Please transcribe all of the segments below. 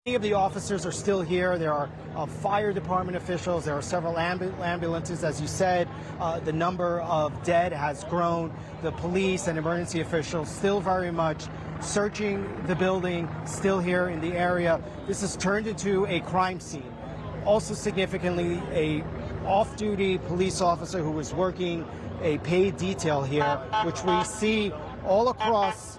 Many of the officers are still here. There are fire department officials. There are several ambulances. As you said, the number of dead has grown. The police and emergency officials still very much searching the building, still here in the area. This has turned into a crime scene. Also significantly, a off-duty police officer who was working a paid detail here, which we see all across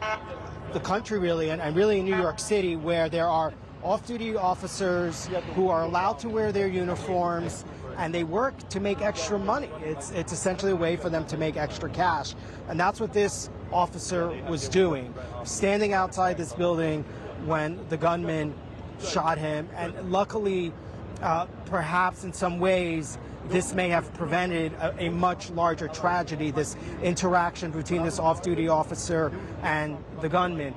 the country really, and really in New York City, where there are off-duty officers who are allowed to wear their uniforms, and they work to make extra money. It's essentially a way for them to make extra cash. And that's what this officer was doing, standing outside this building when the gunman shot him. And luckily, perhaps in some ways, this may have prevented a much larger tragedy, this interaction between this off-duty officer and the gunman.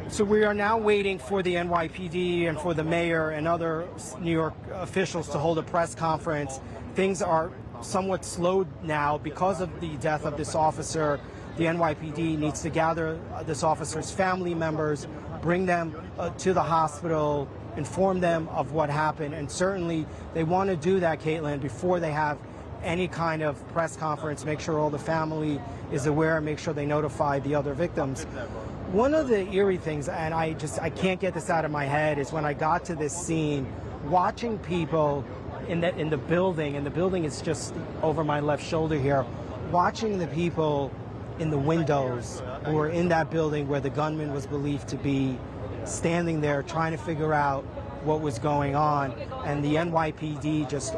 So we are now waiting for the NYPD and for the mayor and other New York officials to hold a press conference. Things are somewhat slowed now because of the death of this officer. The NYPD needs to gather this officer's family members, bring them to the hospital, inform them of what happened. And certainly they want to do that, Caitlin, before they have any kind of press conference, make sure all the family is aware, make sure they notify the other victims. One of the eerie things, and I can't get this out of my head, is when I got to this scene, watching people in the building, and the building is just over my left shoulder here, watching the people in the windows who were in that building where the gunman was believed to be, standing there trying to figure out what was going on, and the NYPD just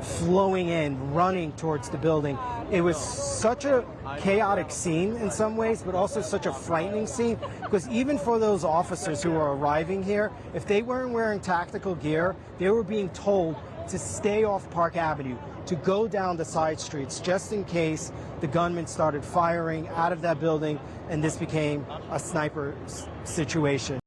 flowing in, running towards the building. It was such a chaotic scene in some ways, but also such a frightening scene, because even for those officers who were arriving here, if they weren't wearing tactical gear, they were being told to stay off Park Avenue, to go down the side streets, just in case the gunman started firing out of that building and this became a sniper situation.